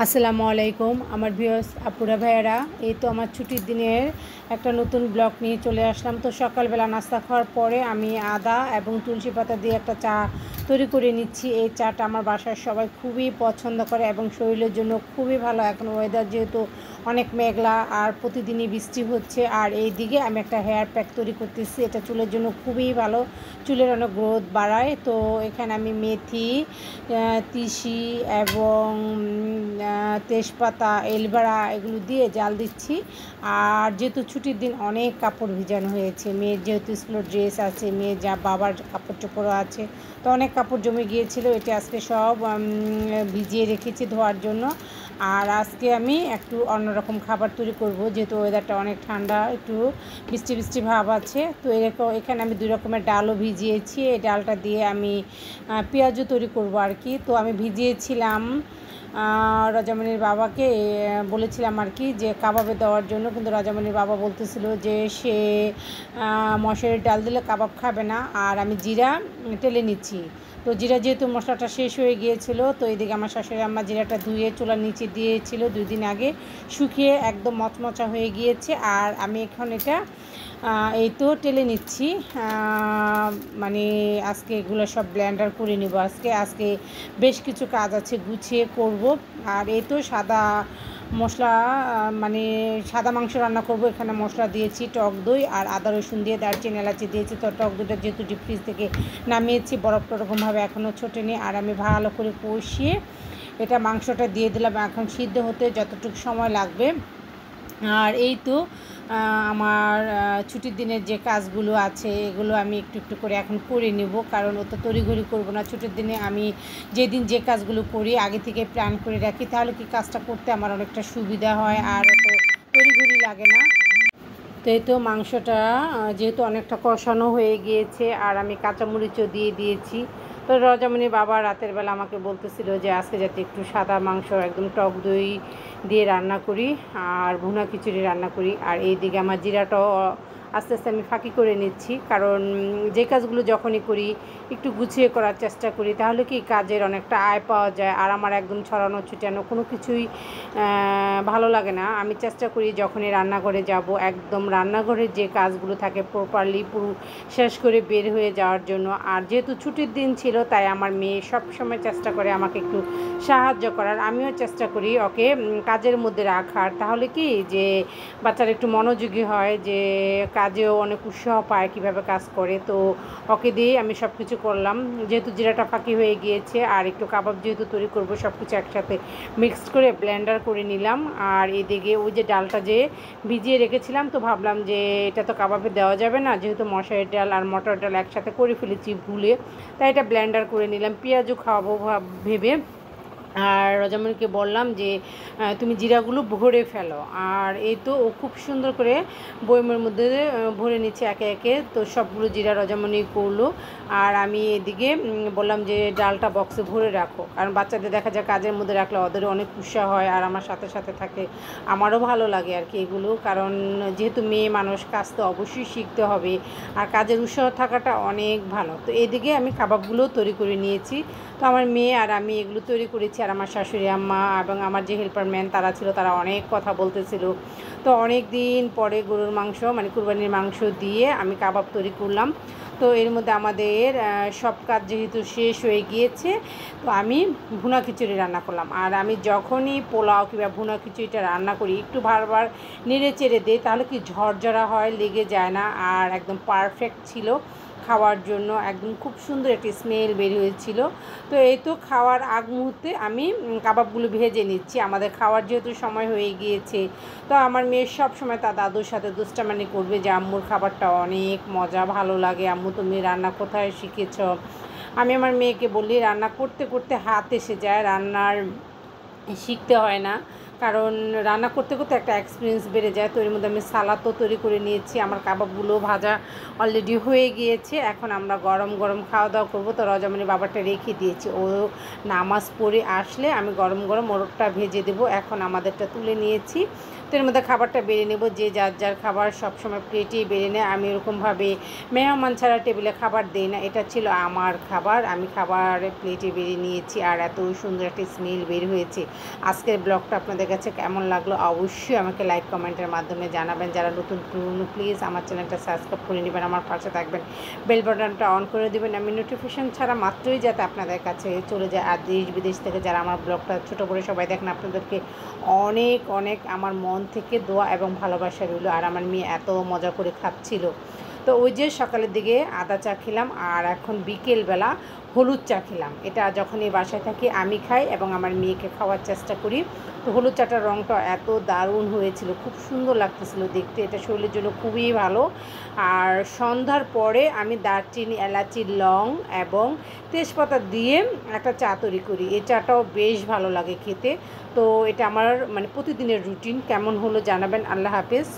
আসসালামু আলাইকুম আমার ভিউয়ার্স আপুরা ভাইয়েরা। এই তো আমার ছুটির দিনের একটা নতুন ব্লগ নিয়ে চলে আসলাম। তো সকালবেলা নাস্তা খাওয়ার পরে আমি আদা এবং তুলসী পাতা দিয়ে একটা চা তৈরি করে নিচ্ছি। এই চাটা আমার বাসার সবাই খুবই পছন্দ করে এবং শরীরের জন্য খুবই ভালো। এখন ওয়েদার যেহেতু অনেক মেঘলা আর প্রতিদিনই বৃষ্টি হচ্ছে, আর এই দিকে আমি একটা হেয়ার প্যাক তৈরি করতেছি। এটা চুলের জন্য খুবই ভালো, চুলের অনেক গ্রোথ বাড়ায়। তো এখানে আমি মেথি, তিসি এবং তেজপাতা, এলবারা এগুলো দিয়ে জাল দিচ্ছি। আর যেহেতু ছুটির দিন অনেক কাপড় ভিজানো হয়েছে, মেয়ের যেহেতু স্কুলের ড্রেস আছে, মেয়ের যা বাবার কাপড় চোপড়ও আছে, তো অনেক কাপড় জমে গিয়েছিল। এটা আজকে সব ভিজিয়ে রেখেছি ধোয়ার জন্য। আর আজকে আমি একটু অন্যরকম খাবার তৈরি করব, যেহেতু ওয়েদারটা অনেক ঠান্ডা, একটু বৃষ্টি বৃষ্টি ভাব আছে। তো এরকম এখানে আমি 2 রকমের ডালও ভিজিয়েছি। এই ডালটা দিয়ে আমি পেঁয়াজও তৈরি করব আর কি। তো আমি ভিজিয়েছিলাম, রাজামণির বাবাকে বলেছিলাম আর কি যে কাবাবে দেওয়ার জন্য, কিন্তু রাজামণির বাবা বলতেছিল যে সে মশারির ডাল দিলে কাবাব খাবে না। আর আমি জিরা টেলে নিচ্ছি। তো জিরা যেহেতু মশলাটা শেষ হয়ে গিয়েছিল, তো এইদিকে আমার শাশুড়ি আম্মা জিরাটা ধুয়ে চুলার নিচে দিয়েছিল 2 দিন আগে, শুকিয়ে একদম মচমচা হয়ে গিয়েছে। আর আমি এখন এটা এই তো টেলে নিচ্ছি। মানে আজকে এগুলো সব ব্লেন্ডার করে নেব। আজকে বেশ কিছু কাজ আছে, গুছিয়ে করব। আর এই তো সাদা মশলা, মানে সাদা মাংস রান্না করব। এখানে মশলা দিয়েছি টক দই আর আদা রসুন দিয়ে দারচিনি এলাচি দিয়েছি। তো টক দইটা যেহেতু ডিপ ফ্রিজ থেকে নামিয়েছি, বরফ টরকমভাবে এখনও ছোটেনি। আর আমি ভালো করে কষিয়ে এটা মাংসটা দিয়ে দিলাম। এখন সিদ্ধ হতে যতটুকু সময় লাগবে। আর এই তো আমার ছুটির দিনের যে কাজগুলো আছে এগুলো আমি একটু একটু করে এখন করে নেব, কারণ অত তড়িঘড়ি করব না। ছুটির দিনে আমি যেদিন যে কাজগুলো করি আগে থেকে প্ল্যান করে রাখি, তাহলে কি কাজটা করতে আমার অনেকটা সুবিধা হয় আর অত তড়িঘড়ি লাগে না। তো এই তো মাংসটা যেহেতু অনেকটা কষানো হয়ে গিয়েছে, আর আমি কাঁচামরিচও দিয়ে দিয়েছি। তো রজমণি বাবা রাতের বেলা আমাকে বলতেছিল যে আজকে যাতে একটু সাদা মাংস একদম টক দই দিয়ে রান্না করি আর ভুনা খিচুড়ি রান্না করি। আর এইদিকে আমার জিরাটাও আস্তে আস্তে আমি ফাঁকি করে নিচ্ছি, কারণ যে কাজগুলো যখনই করি একটু গুছিয়ে করার চেষ্টা করি, তাহলে কি কাজের অনেকটা আয় পাওয়া যায়। আর আমার একদম ছড়ানো ছিটানো কোনো কিছুই ভালো লাগে না। আমি চেষ্টা করি যখনই রান্নাঘরে যাব একদম রান্নাঘরের যে কাজগুলো থাকে প্রপারলি পুরো শেষ করে বের হয়ে যাওয়ার জন্য। আর যেহেতু ছুটির দিন ছিল, তাই আমার মেয়ে সবসময় চেষ্টা করে আমাকে একটু সাহায্য করার। আমিও চেষ্টা করি ওকে কাজের মধ্যে রাখার, তাহলে কি যে বাচ্চারা একটু মনোযোগী হয়, যে কাজেও অনেক উৎসাহ পায় কীভাবে কাজ করে। তো ওকে দিয়ে আমি সব কিছু করলাম। যেহেতু জিরাটা ফাঁকি হয়ে গিয়েছে আর একটু কাবাব যেহেতু তৈরি করব, সব কিছু একসাথে মিক্সড করে ব্লেন্ডার করে নিলাম। আর এদিকে ওই যে ডালটা যে ভিজিয়ে রেখেছিলাম, তো ভাবলাম যে এটা তো কাবাবে দেওয়া যাবে না, যেহেতু মশারির ডাল আর মটর ডাল একসাথে করে ফেলেছি ভুলে, তাই এটা ব্লেন্ডার করে নিলাম পেঁয়াজও খাওয়াবো ভেবে। আর রজামণিকে বললাম যে তুমি জিরাগুলো ভরে ফেলো। আর এই তো ও খুব সুন্দর করে বয়মের মধ্যে ভরে নিচ্ছে একে একে। তো সবগুলো জিরা রজামণি করলো। আর আমি এদিকে বললাম যে ডালটা বক্সে ভরে রাখো, কারণ বাচ্চাদের দেখা যায় কাজের মধ্যে রাখলে ওদেরও অনেক উৎসাহ হয় আর আমার সাথে সাথে থাকে, আমারও ভালো লাগে আর কি এগুলো। কারণ যেহেতু মেয়ে মানুষ, কাজ তো অবশ্যই শিখতে হবে, আর কাজের উৎসাহ থাকাটা অনেক ভালো। তো এদিকে আমি কাবাবগুলোও তৈরি করে নিয়েছি। তো আমার মেয়ে আর আমি এগুলো তৈরি করেছি, আর আমার শাশুড়ি আম্মা এবং আমার যে হেল্পার ম্যান তারা ছিল, তারা অনেক কথা বলতেছিল। তো অনেক দিন পরে গরুর মাংস মানে কুরবানির মাংস দিয়ে আমি কাবাব তৈরি করলাম। তো এর মধ্যে আমাদের সব কাজ যেহেতু শেষ হয়ে গিয়েছে, তো আমি ভুনা খিচুড়ি রান্না করলাম। আর আমি যখনই পোলাও কিংবা ভুনা খিচুড়িটা রান্না করি একটু বারবার নেড়ে চেড়ে দিই, তাহলে কি ঝরঝরা হয়, লেগে যায় না, আর একদম পারফেক্ট ছিল খাওয়ার জন্য। একদম খুব সুন্দর একটি স্মেল বের হয়েছিল। তো এই তো খাওয়ার আগ মুহূর্তে আমি কাবাবগুলো ভেজে নিচ্ছি। আমাদের খাওয়ার যেহেতু সময় হয়ে গিয়েছে, তো আমার মেয়ে সব সময় তার দাদুর সাথে দুষ্টামানি করবে যে আম্মুর খাবারটা অনেক মজা, ভালো লাগে, আম্মু তুমি রান্না কোথায় শিখেছ। আমি আমার মেয়েকে বলি রান্না করতে করতে হাত এসে যায়, রান্নার শিখতে হয় না, কারণ রান্না করতে করতে একটা এক্সপিরিয়েন্স বেড়ে যায়। তো এর মধ্যে আমি সালাদও তৈরি করে নিয়েছি, আমার কাবাবগুলো ভাজা অলরেডি হয়ে গিয়েছে। এখন আমরা গরম গরম খাওয়া দাওয়া করবো। তো রজমানির বাবারটা রেখে দিয়েছি, ও নামাজ পড়ে আসলে আমি গরম গরম ওরটা ভেজে দেবো। এখন আমাদেরটা তুলে নিয়েছি, তো এর মধ্যে খাবারটা বেড়ে নেব। যে যার যার খাবার সবসময় প্লেটেই বেড়ে নেয়, আমি এরকমভাবে মেহমান ছাড়া টেবিলে খাবার দিই না। এটা ছিল আমার খাবার, আমি খাবার প্লেটে বেড়ে নিয়েছি। আর এত সুন্দর একটা স্মেল বের হয়েছে। আজকের ব্লগটা আপনাদের কাছে কেমন লাগলো অবশ্যই আমাকে লাইক কমেন্টের মাধ্যমে জানাবেন। যারা নতুন পুরনো প্লিজ আমার চ্যানেলটা সাবস্ক্রাইব করে নেবেন, আমার পাশে থাকবেন, বেল বাটনটা অন করে দেবেন, আমি নোটিফিকেশান ছাড়া মাত্রই যাতে আপনাদের কাছে চলে যায়। আর দেশ বিদেশ থেকে যারা আমার ব্লগটা ছোটো করে সবাই দেখেন, আপনাদেরকে অনেক অনেক আমার মন থেকে দোয়া এবং ভালোবাসা রইল। আর আমার মেয়ে এত মজা করে খাচ্ছিল। তো ওই যে সকালের দিকে আদা চা খেলাম, আর এখন বিকেলবেলা হলুদ চা খেলাম। এটা যখন এই বাসায় থাকি আমি খাই এবং আমার মেয়েকে খাওয়ার চেষ্টা করি। তো হলুদ চাটার রঙটা এত দারুণ হয়েছিল, খুব সুন্দর লাগতেছিল দেখতে, এটা শরীরের জন্য খুবই ভালো। আর সন্ধ্যার পরে আমি দারচিনি, এলাচি, লং এবং তেজপাতা দিয়ে একটা চা তৈরি করি। এই চাটাও বেশ ভালো লাগে খেতে। তো এটা আমার মানে প্রতিদিনের রুটিন। কেমন হলো জানাবেন। আল্লাহ হাফেজ।